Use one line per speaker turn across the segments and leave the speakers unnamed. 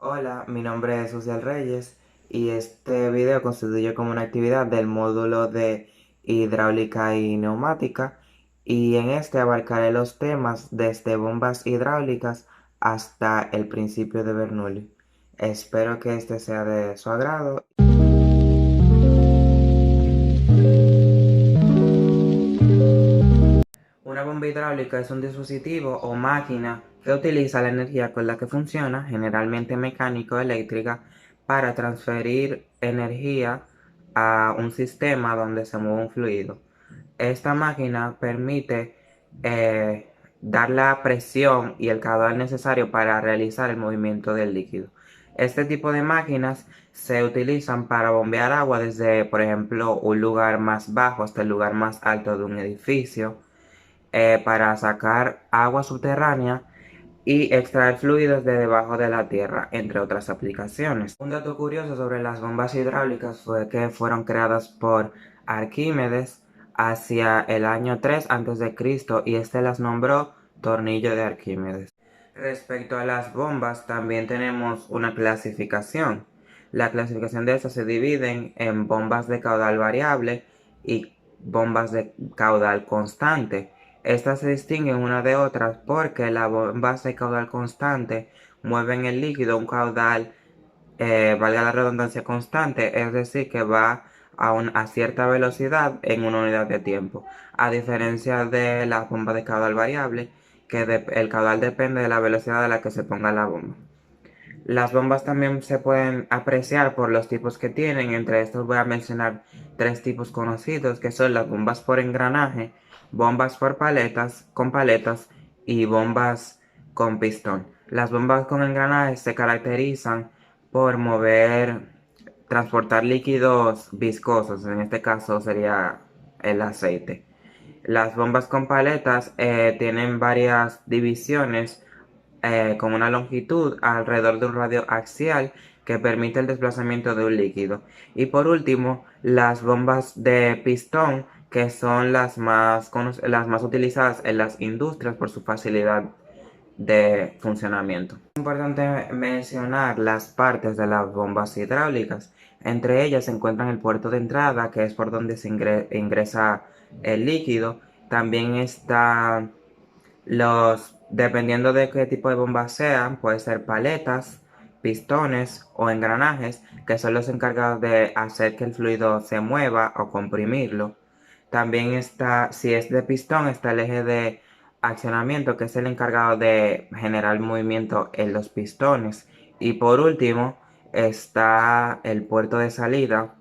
Hola, mi nombre es Social Reyes y este video constituye como una actividad del módulo de hidráulica y neumática, y en este abarcaré los temas desde bombas hidráulicas hasta el principio de Bernoulli. Espero que este sea de su agrado. Una bomba hidráulica es un dispositivo o máquina que utiliza la energía con la que funciona, generalmente mecánica o eléctrica, para transferir energía a un sistema donde se mueve un fluido. Esta máquina permite dar la presión y el caudal necesario para realizar el movimiento del líquido. Este tipo de máquinas se utilizan para bombear agua desde, por ejemplo, un lugar más bajo hasta el lugar más alto de un edificio, para sacar agua subterránea y extraer fluidos de debajo de la tierra, entre otras aplicaciones. Un dato curioso sobre las bombas hidráulicas fue que fueron creadas por Arquímedes hacia el año 3 a.C. y este las nombró tornillo de Arquímedes. Respecto a las bombas, también tenemos una clasificación. La clasificación de estas se dividen en bombas de caudal variable y bombas de caudal constante. Estas se distinguen una de otras porque las bombas de caudal constante mueven el líquido a un caudal, valga la redundancia, constante, es decir, que va a cierta velocidad en una unidad de tiempo, a diferencia de las bombas de caudal variable, que el caudal depende de la velocidad a la que se ponga la bomba. Las bombas también se pueden apreciar por los tipos que tienen. Entre estos voy a mencionar tres tipos conocidos, que son las bombas por engranaje, bombas por paletas, con paletas, y bombas con pistón. Las bombas con engranaje se caracterizan por transportar líquidos viscosos, en este caso sería el aceite. Las bombas con paletas tienen varias divisiones, con una longitud alrededor de un radio axial que permite el desplazamiento de un líquido. Y por último, las bombas de pistón, que son las más utilizadas en las industrias por su facilidad de funcionamiento. Es importante mencionar las partes de las bombas hidráulicas. Entre ellas se encuentran el puerto de entrada, que es por donde se ingresa el líquido. También está dependiendo de qué tipo de bombas sean, puede ser paletas, pistones o engranajes, que son los encargados de hacer que el fluido se mueva o comprimirlo. También está, si es de pistón, está el eje de accionamiento, que es el encargado de generar movimiento en los pistones. Y por último, está el puerto de salida,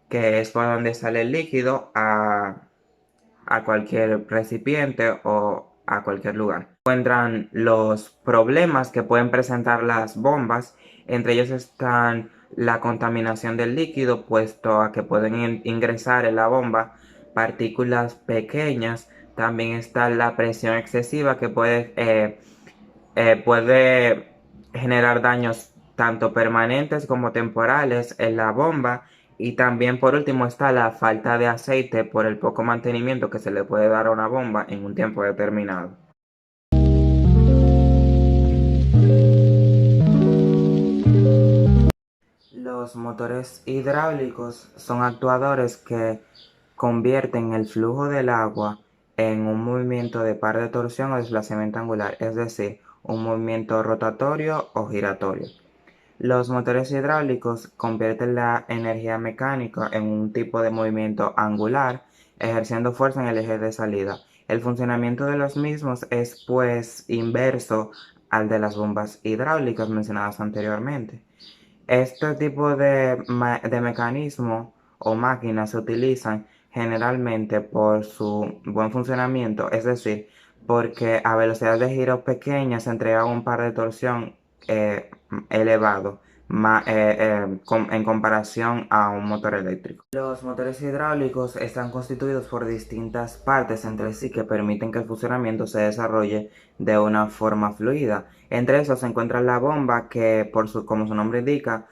que es por donde sale el líquido a cualquier recipiente o a cualquier lugar. Encuentran los problemas que pueden presentar las bombas. Entre ellos están la contaminación del líquido, puesto a que pueden ingresar en la bomba partículas pequeñas. También está la presión excesiva, que puede generar daños tanto permanentes como temporales en la bomba. Y también, por último, está la falta de aceite por el poco mantenimiento que se le puede dar a una bomba en un tiempo determinado. Los motores hidráulicos son actuadores que convierten el flujo del agua en un movimiento de par de torsión o desplazamiento angular, es decir, un movimiento rotatorio o giratorio. Los motores hidráulicos convierten la energía mecánica en un tipo de movimiento angular, ejerciendo fuerza en el eje de salida. El funcionamiento de los mismos es, pues, inverso al de las bombas hidráulicas mencionadas anteriormente. Este tipo de mecanismo o máquinas se utilizan generalmente por su buen funcionamiento, es decir, porque a velocidades de giro pequeñas se entrega un par de torsión elevado, en comparación a un motor eléctrico. Los motores hidráulicos están constituidos por distintas partes entre sí que permiten que el funcionamiento se desarrolle de una forma fluida. Entre esos se encuentra la bomba, que como su nombre indica,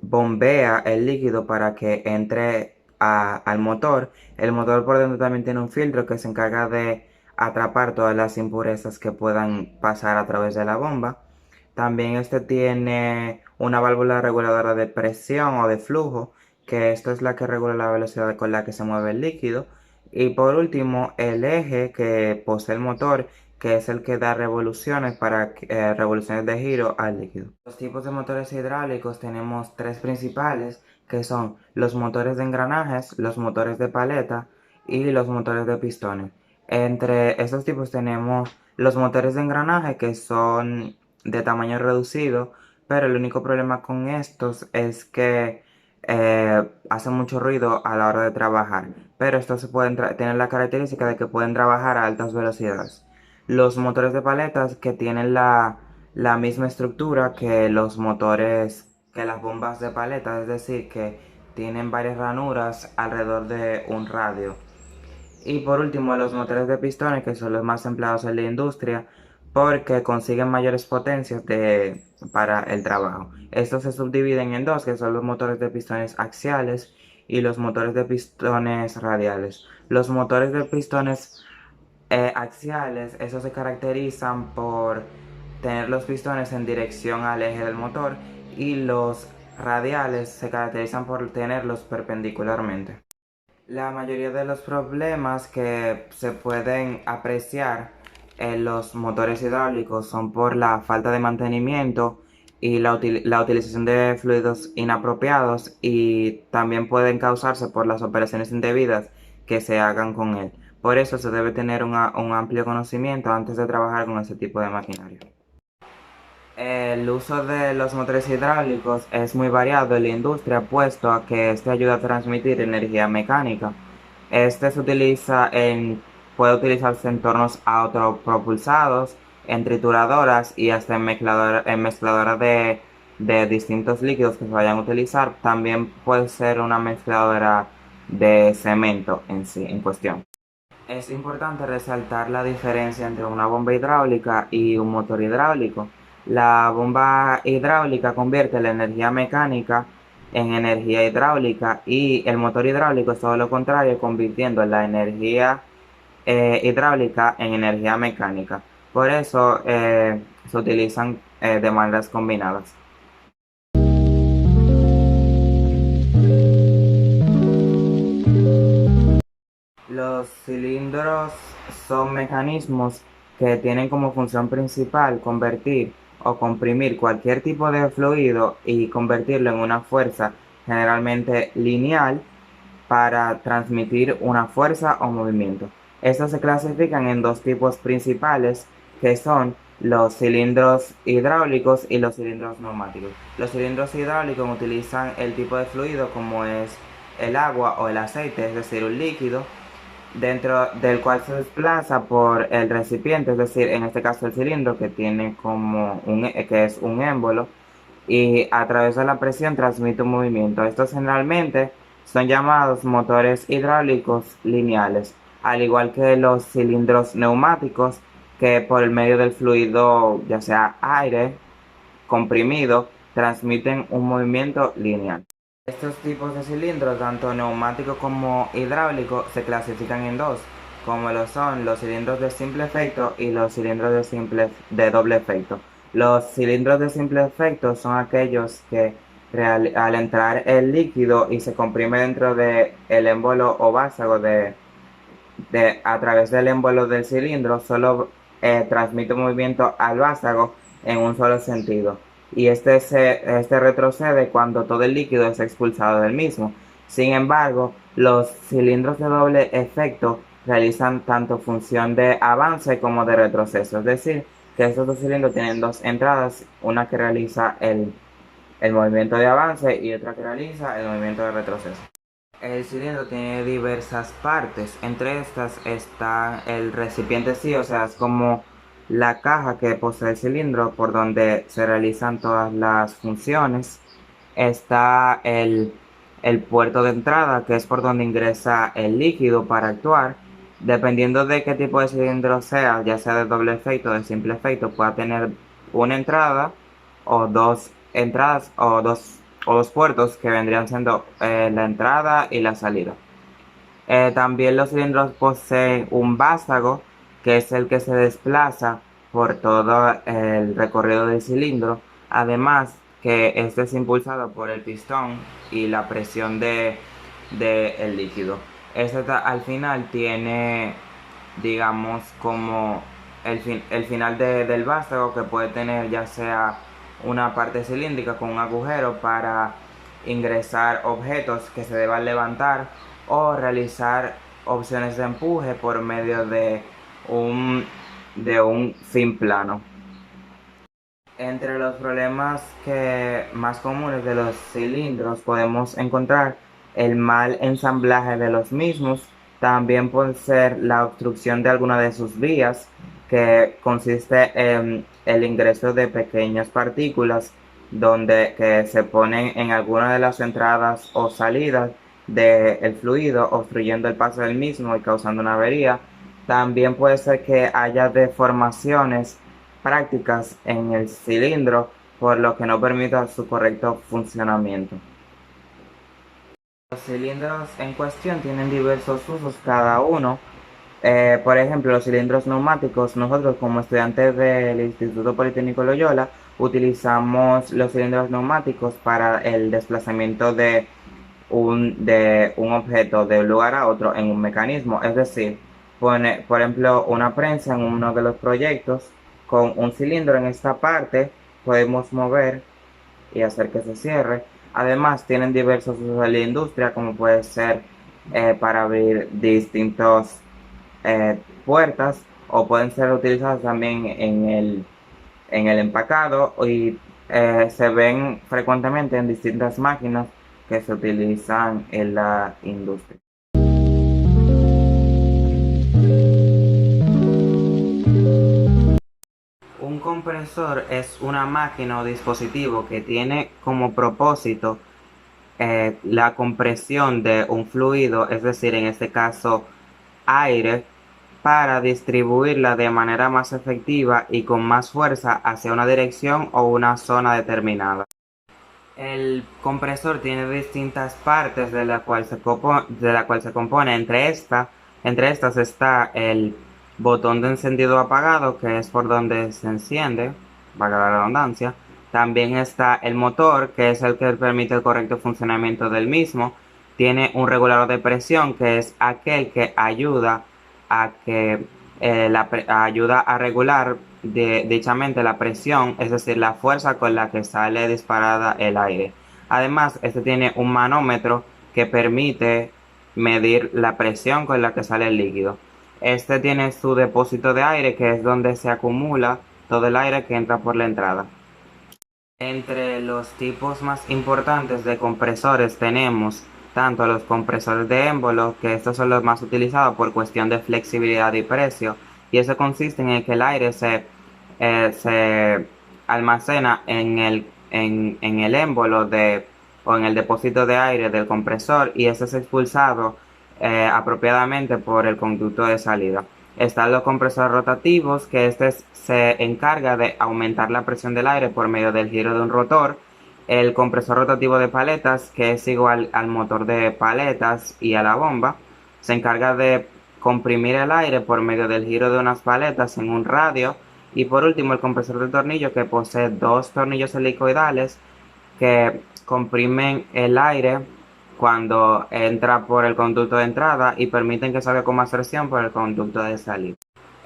bombea el líquido para que entre al motor. El motor por dentro también tiene un filtro que se encarga de atrapar todas las impurezas que puedan pasar a través de la bomba. También este tiene una válvula reguladora de presión o de flujo, que esta es la que regula la velocidad con la que se mueve el líquido. Y por último, el eje que posee el motor, que es el que da revoluciones revoluciones de giro al líquido. Los tipos de motores hidráulicos tenemos tres principales, que son los motores de engranajes, los motores de paleta y los motores de pistones. Entre estos tipos tenemos los motores de engranaje, que son de tamaño reducido, pero el único problema con estos es que hacen mucho ruido a la hora de trabajar, pero estos tienen la característica de que pueden trabajar a altas velocidades. Los motores de paletas, que tienen la misma estructura que los motores, que las bombas de paleta, es decir, que tienen varias ranuras alrededor de un radio. Y por último, los motores de pistones, que son los más empleados en la industria, porque consiguen mayores potencias para el trabajo. Estos se subdividen en dos, que son los motores de pistones axiales y los motores de pistones radiales. Los motores de pistones axiales, esos se caracterizan por tener los pistones en dirección al eje del motor, y los radiales se caracterizan por tenerlos perpendicularmente. La mayoría de los problemas que se pueden apreciar en los motores hidráulicos son por la falta de mantenimiento y la utilización de fluidos inapropiados, y también pueden causarse por las operaciones indebidas que se hagan con él. Por eso se debe tener un amplio conocimiento antes de trabajar con ese tipo de maquinaria. El uso de los motores hidráulicos es muy variado en la industria, puesto a que este ayuda a transmitir energía mecánica. Este puede utilizarse en tornos autopropulsados, en trituradoras y hasta en mezcladoras de distintos líquidos que se vayan a utilizar. También puede ser una mezcladora de cemento en sí, en cuestión. Es importante resaltar la diferencia entre una bomba hidráulica y un motor hidráulico. La bomba hidráulica convierte la energía mecánica en energía hidráulica, y el motor hidráulico es todo lo contrario, convirtiendo la energía hidráulica en energía mecánica. Por eso se utilizan de maneras combinadas. Los cilindros son mecanismos que tienen como función principal convertir o comprimir cualquier tipo de fluido y convertirlo en una fuerza generalmente lineal para transmitir una fuerza o movimiento. Estos se clasifican en dos tipos principales, que son los cilindros hidráulicos y los cilindros neumáticos. Los cilindros hidráulicos utilizan el tipo de fluido como es el agua o el aceite, es decir, un líquido, dentro del cual se desplaza por el recipiente, es decir, en este caso el cilindro, que tiene que es un émbolo, y a través de la presión transmite un movimiento. Estos generalmente son llamados motores hidráulicos lineales, al igual que los cilindros neumáticos, que por el medio del fluido, ya sea aire comprimido, transmiten un movimiento lineal. Estos tipos de cilindros, tanto neumático como hidráulico, se clasifican en dos, como lo son los cilindros de simple efecto y los cilindros de doble efecto. Los cilindros de simple efecto son aquellos que al entrar el líquido y se comprime dentro del émbolo o vástago a través del émbolo del cilindro, solo transmite movimiento al vástago en un solo sentido, y este retrocede cuando todo el líquido es expulsado del mismo. Sin embargo, los cilindros de doble efecto realizan tanto función de avance como de retroceso, es decir, que estos dos cilindros tienen dos entradas, una que realiza el movimiento de avance y otra que realiza el movimiento de retroceso. El cilindro tiene diversas partes, entre estas está el recipiente sí, o sea, es como la caja que posee el cilindro por donde se realizan todas las funciones. Está el puerto de entrada, que es por donde ingresa el líquido para actuar. Dependiendo de qué tipo de cilindro sea, ya sea de doble efecto o de simple efecto, puede tener una entrada o dos entradas o dos puertos, que vendrían siendo la entrada y la salida. También los cilindros poseen un vástago, que es el que se desplaza por todo el recorrido del cilindro, además que este es impulsado por el pistón y la presión de el líquido. Al final tiene, digamos, como el final del vástago, que puede tener ya sea una parte cilíndrica con un agujero para ingresar objetos que se deban levantar o realizar opciones de empuje por medio un, de un fin plano. Entre los problemas más comunes de los cilindros podemos encontrar el mal ensamblaje de los mismos, también puede ser la obstrucción de alguna de sus vías, que consiste en el ingreso de pequeñas partículas que se ponen en alguna de las entradas o salidas del fluido, obstruyendo el paso del mismo y causando una avería. También puede ser que haya deformaciones prácticas en el cilindro, por lo que no permita su correcto funcionamiento. Los cilindros en cuestión tienen diversos usos cada uno. Por ejemplo, los cilindros neumáticos, nosotros como estudiantes del Instituto Politécnico Loyola utilizamos los cilindros neumáticos para el desplazamiento de un objeto de un lugar a otro en un mecanismo. Es decir, pone, por ejemplo, una prensa en uno de los proyectos con un cilindro en esta parte, podemos mover y hacer que se cierre. Además, tienen diversos usos en la industria, como puede ser para abrir distintos puertas, o pueden ser utilizados también en el empacado, y se ven frecuentemente en distintas máquinas que se utilizan en la industria. Un compresor es una máquina o dispositivo que tiene como propósito la compresión de un fluido, es decir, en este caso aire, para distribuirla de manera más efectiva y con más fuerza hacia una dirección o una zona determinada. El compresor tiene distintas partes de la cual se compone. Entre estas está el botón de encendido o apagado, que es por donde se enciende, valga la redundancia. También está el motor, que es el que permite el correcto funcionamiento del mismo. Tiene un regulador de presión, que es aquel que ayuda ayuda a regular dichamente la presión, es decir, la fuerza con la que sale disparada el aire. Además, este tiene un manómetro que permite medir la presión con la que sale el líquido. Este tiene su depósito de aire, que es donde se acumula todo el aire que entra por la entrada. Entre los tipos más importantes de compresores tenemos tanto los compresores de émbolo, que estos son los más utilizados por cuestión de flexibilidad y precio, y eso consiste en que el aire se almacena en el émbolo o en el depósito de aire del compresor, y ese es expulsado apropiadamente por el conducto de salida. Están los compresores rotativos, que se encarga de aumentar la presión del aire por medio del giro de un rotor. El compresor rotativo de paletas, que es igual al motor de paletas y a la bomba, se encarga de comprimir el aire por medio del giro de unas paletas en un radio. Y por último, el compresor de tornillo, que posee dos tornillos helicoidales que comprimen el aire cuando entra por el conducto de entrada y permiten que salga con más presión por el conducto de salida.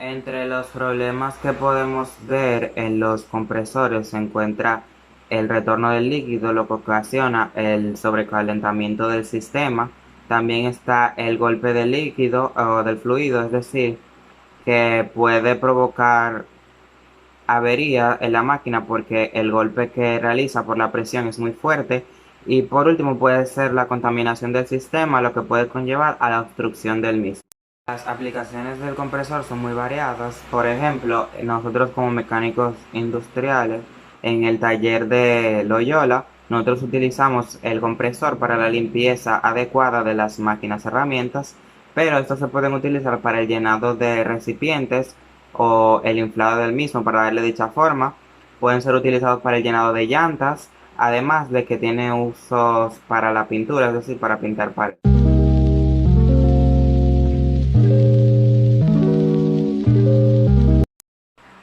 Entre los problemas que podemos ver en los compresores se encuentra el retorno del líquido, lo que ocasiona el sobrecalentamiento del sistema. También está el golpe del líquido o del fluido, es decir, que puede provocar avería en la máquina porque el golpe que realiza por la presión es muy fuerte. Y por último puede ser la contaminación del sistema, lo que puede conllevar a la obstrucción del mismo. Las aplicaciones del compresor son muy variadas. Por ejemplo, nosotros como mecánicos industriales en el taller de Loyola, nosotros utilizamos el compresor para la limpieza adecuada de las máquinas herramientas, pero estos se pueden utilizar para el llenado de recipientes o el inflado del mismo para darle dicha forma. Pueden ser utilizados para el llenado de llantas, además de que tiene usos para la pintura, es decir, para pintar paredes.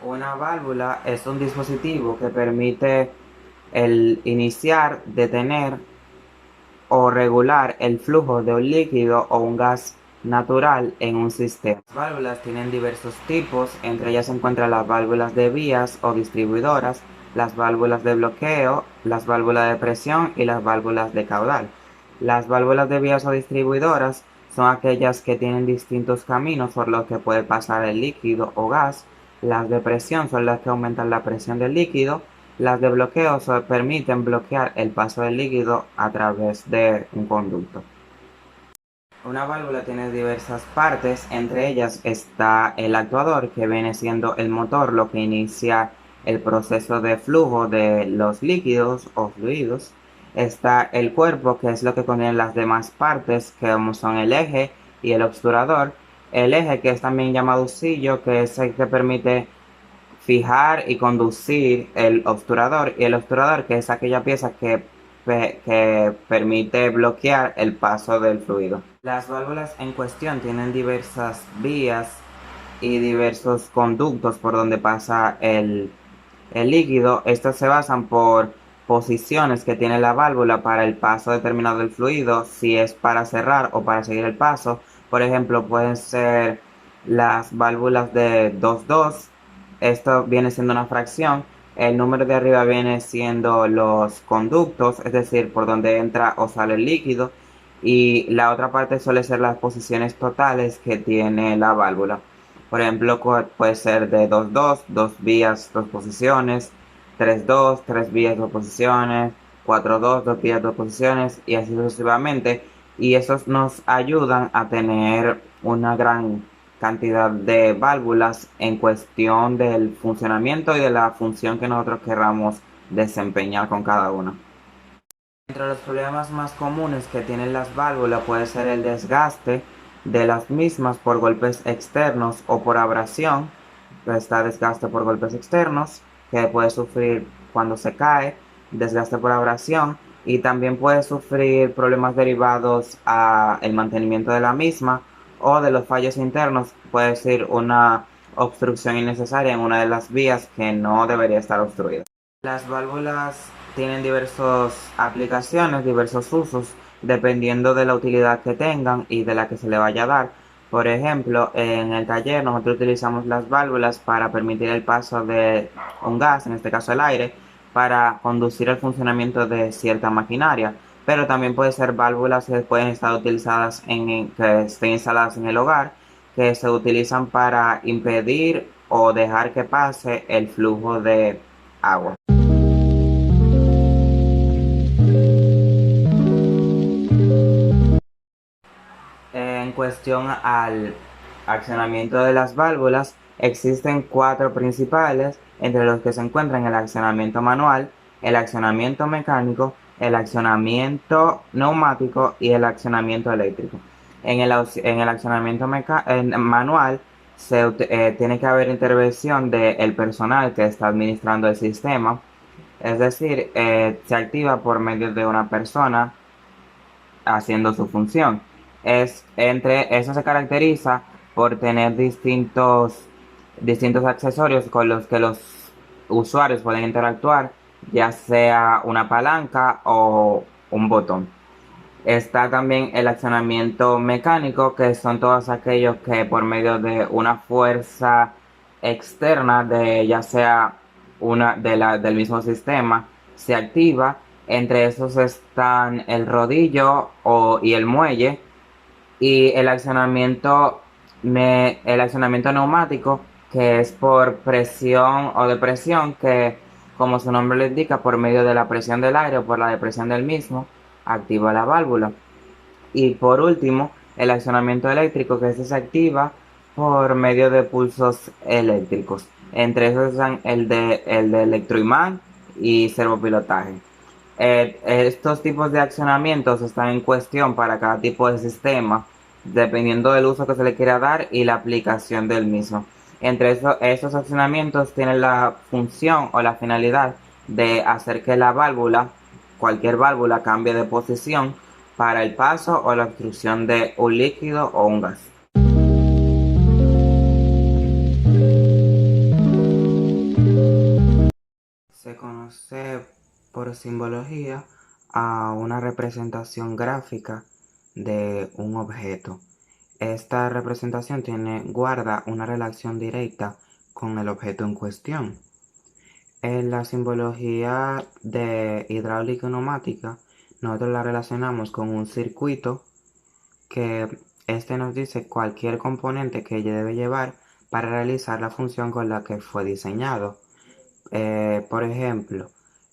Una válvula es un dispositivo que permite el iniciar, detener o regular el flujo de un líquido o un gas natural en un sistema. Las válvulas tienen diversos tipos, entre ellas se encuentran las válvulas de vías o distribuidoras, las válvulas de bloqueo, las válvulas de presión y las válvulas de caudal. Las válvulas de vías o distribuidoras son aquellas que tienen distintos caminos por los que puede pasar el líquido o gas. Las de presión son las que aumentan la presión del líquido. Las de bloqueo permiten bloquear el paso del líquido a través de un conducto. Una válvula tiene diversas partes, entre ellas está el actuador, que viene siendo el motor, lo que inicia el proceso de flujo de los líquidos o fluidos. Está el cuerpo, que es lo que contiene las demás partes, que son el eje y el obturador. El eje, que es también llamado sillo, que es el que permite fijar y conducir el obturador, y el obturador, que es aquella pieza que permite bloquear el paso del fluido. Las válvulas en cuestión tienen diversas vías y diversos conductos por donde pasa el líquido. Estos se basan por posiciones que tiene la válvula para el paso determinado del fluido, si es para cerrar o para seguir el paso. Por ejemplo, pueden ser las válvulas de 2-2. Esto viene siendo una fracción. El número de arriba viene siendo los conductos, es decir, por donde entra o sale el líquido. Y la otra parte suele ser las posiciones totales que tiene la válvula. Por ejemplo, puede ser de 2-2, 2 vías, 2 posiciones, 3-2, 3 vías, 2 posiciones, 4-2, 2 vías, 2 posiciones, y así sucesivamente. Y esos nos ayudan a tener una gran cantidad de válvulas en cuestión del funcionamiento y de la función que nosotros queramos desempeñar con cada una. Entre los problemas más comunes que tienen las válvulas puede ser el desgaste de las mismas por golpes externos o por abrasión. Está desgaste por golpes externos, que puede sufrir cuando se cae, desgaste por abrasión, y también puede sufrir problemas derivados al mantenimiento de la misma o de los fallos internos. Puede ser una obstrucción innecesaria en una de las vías que no debería estar obstruida. Las válvulas tienen diversas aplicaciones, diversos usos, dependiendo de la utilidad que tengan y de la que se le vaya a dar. Por ejemplo, en el taller nosotros utilizamos las válvulas para permitir el paso de un gas, en este caso el aire, para conducir el funcionamiento de cierta maquinaria. Pero también puede ser válvulas que pueden estar utilizadas que estén instaladas en el hogar, que se utilizan para impedir o dejar que pase el flujo de agua. En cuestión al accionamiento de las válvulas, existen 4 principales, entre los que se encuentran el accionamiento manual, el accionamiento mecánico, el accionamiento neumático y el accionamiento eléctrico. En el accionamiento manual tiene que haber intervención del personal que está administrando el sistema, es decir, se activa por medio de una persona haciendo su función. Eso se caracteriza por tener distintos accesorios con los que los usuarios pueden interactuar, ya sea una palanca o un botón. Está también el accionamiento mecánico, que son todos aquellos que por medio de una fuerza externa, ya sea del mismo sistema, se activa. Entre esos están el rodillo y el muelle. Y el accionamiento neumático, que es por presión o depresión, que como su nombre lo indica, por medio de la presión del aire o por la depresión del mismo, activa la válvula. Y por último, el accionamiento eléctrico, que se activa por medio de pulsos eléctricos. Entre esos están el de electroimán y servopilotaje. Estos tipos de accionamientos están en cuestión para cada tipo de sistema, dependiendo del uso que se le quiera dar y la aplicación del mismo. Entre esos accionamientos tienen la función o la finalidad de hacer que la válvula, cualquier válvula, cambie de posición para el paso o la obstrucción de un líquido o un gas. Se conoce por simbología a una representación gráfica de un objeto. Esta representación guarda una relación directa con el objeto en cuestión. En la simbología de hidráulica y neumática, nosotros la relacionamos con un circuito que nos dice cualquier componente que debe llevar para realizar la función con la que fue diseñado. Por ejemplo,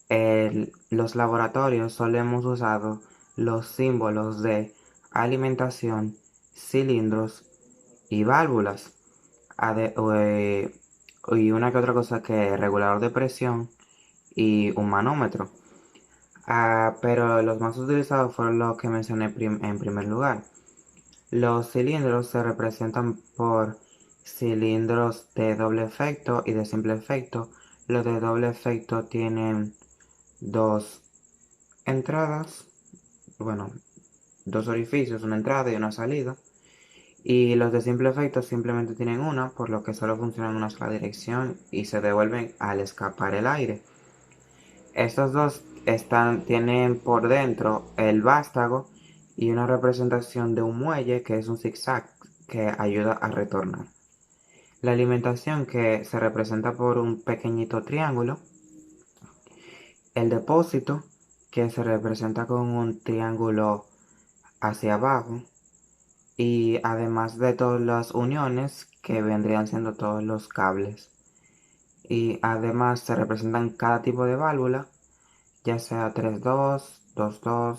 en los laboratorios solemos usar los símbolos de alimentación, cilindros y válvulas. Y una que otra cosa que regulador de presión y un manómetro. Pero los más utilizados fueron los que mencioné en primer lugar. Los cilindros se representan por cilindros de doble efecto y de simple efecto. Los de doble efecto tienen dos entradas, bueno, dos orificios, una entrada y una salida. Y los de simple efecto simplemente tienen una, por lo que solo funcionan en una sola dirección y se devuelven al escapar el aire. Estos dos tienen por dentro el vástago y una representación de un muelle que es un zigzag que ayuda a retornar. La alimentación que se representa por un pequeñito triángulo. El depósito que se representa con un triángulo hacia abajo. Y además de todas las uniones que vendrían siendo todos los cables. Y además se representan cada tipo de válvula, ya sea 3-2, 2-2,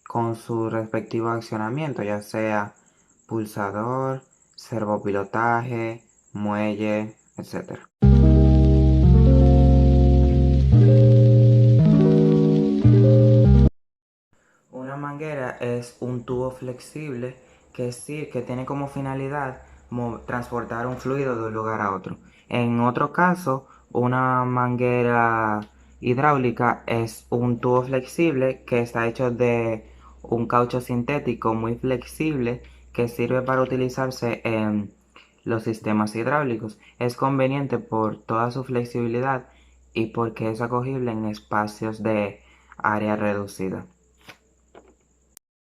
con su respectivo accionamiento, ya sea pulsador, servopilotaje, muelle, etc. Una manguera es un tubo flexible que tiene como finalidad transportar un fluido de un lugar a otro. En otro caso, una manguera hidráulica es un tubo flexible que está hecho de un caucho sintético muy flexible que sirve para utilizarse en los sistemas hidráulicos. Es conveniente por toda su flexibilidad y porque es acogible en espacios de área reducida.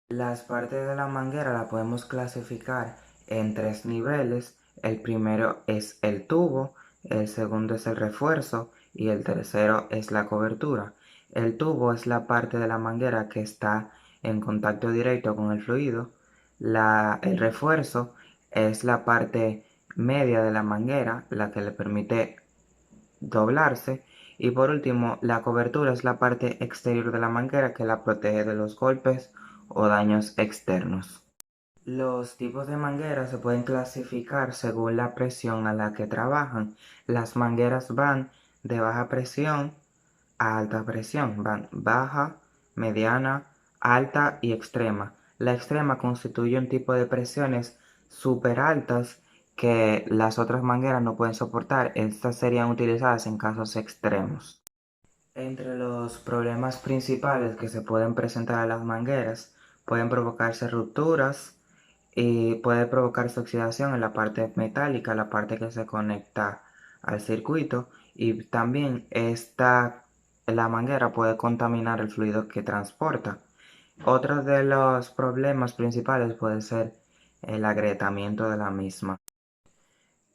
Las partes de la manguera la podemos clasificar en tres niveles. El primero es el tubo, el segundo es el refuerzo y el tercero es la cobertura. El tubo es la parte de la manguera que está en contacto directo con el fluido. El refuerzo es la parte media de la manguera, la que le permite doblarse. Y por último, la cobertura es la parte exterior de la manguera que la protege de los golpes o daños externos. Los tipos de mangueras se pueden clasificar según la presión a la que trabajan. Las mangueras van de baja presión a alta presión, van baja, mediana, alta y extrema. La extrema constituye un tipo de presiones súper altas que las otras mangueras no pueden soportar. Estas serían utilizadas en casos extremos. Entre los problemas principales que se pueden presentar a las mangueras, pueden provocarse rupturas y puede provocarse oxidación en la parte metálica, la parte que se conecta al circuito, y también la manguera puede contaminar el fluido que transporta. Otro de los problemas principales puede ser el agrietamiento de la misma.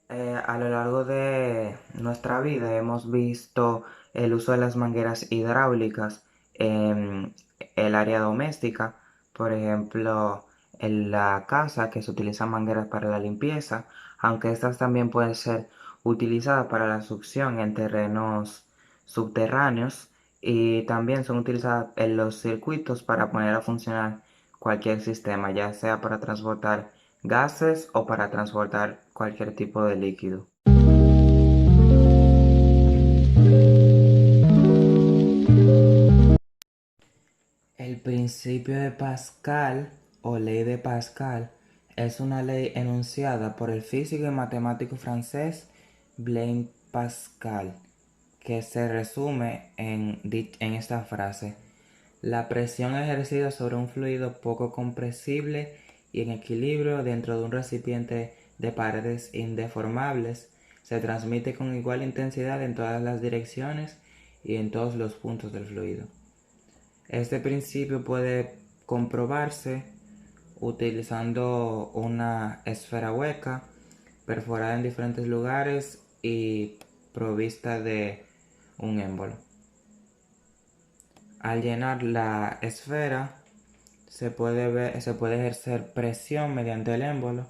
A lo largo de nuestra vida hemos visto el uso de las mangueras hidráulicas en el área doméstica, por ejemplo, en la casa que se utilizan mangueras para la limpieza, aunque estas también pueden ser utilizadas para la succión en terrenos subterráneos y también son utilizadas en los circuitos para poner a funcionar cualquier sistema, ya sea para transportar gases o para transportar cualquier tipo de líquido. El principio de Pascal o ley de Pascal es una ley enunciada por el físico y matemático francés Blaise Pascal, que se resume en esta frase: la presión ejercida sobre un fluido poco compresible y en equilibrio dentro de un recipiente de paredes indeformables se transmite con igual intensidad en todas las direcciones y en todos los puntos del fluido. Este principio puede comprobarse utilizando una esfera hueca perforada en diferentes lugares y provista de un émbolo. Al llenar la esfera se puede ejercer presión mediante el émbolo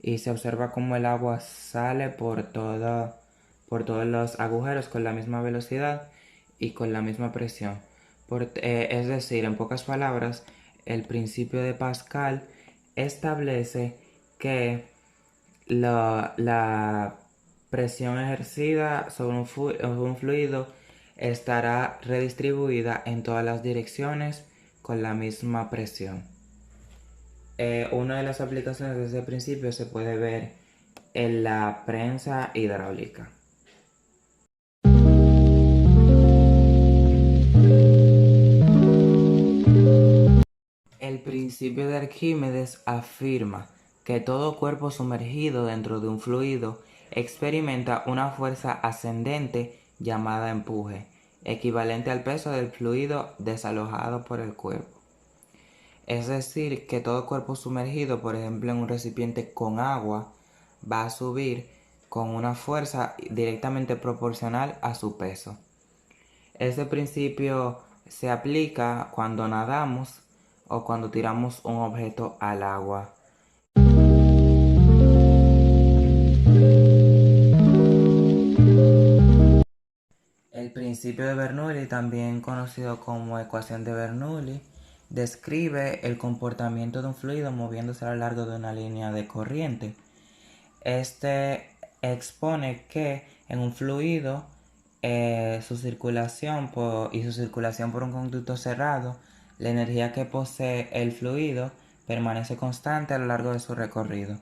y se observa cómo el agua sale por todos los agujeros con la misma velocidad y con la misma presión. Es decir, en pocas palabras, el principio de Pascal establece que la presión ejercida sobre un fluido estará redistribuida en todas las direcciones con la misma presión. Una de las aplicaciones de este principio se puede ver en la prensa hidráulica. El principio de Arquímedes afirma que todo cuerpo sumergido dentro de un fluido experimenta una fuerza ascendente llamada empuje, equivalente al peso del fluido desalojado por el cuerpo. Es decir, que todo cuerpo sumergido, por ejemplo, en un recipiente con agua, va a subir con una fuerza directamente proporcional a su peso. Este principio se aplica cuando nadamos o cuando tiramos un objeto al agua. El principio de Bernoulli, también conocido como ecuación de Bernoulli, describe el comportamiento de un fluido moviéndose a lo largo de una línea de corriente. Este expone que en un fluido su circulación por un conducto cerrado, la energía que posee el fluido permanece constante a lo largo de su recorrido.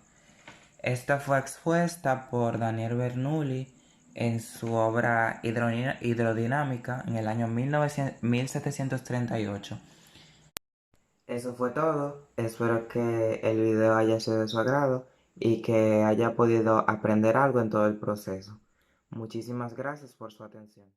Esta fue expuesta por Daniel Bernoulli en su obra Hidrodinámica en el año 1738. Eso fue todo. Espero que el video haya sido de su agrado y que haya podido aprender algo en todo el proceso. Muchísimas gracias por su atención.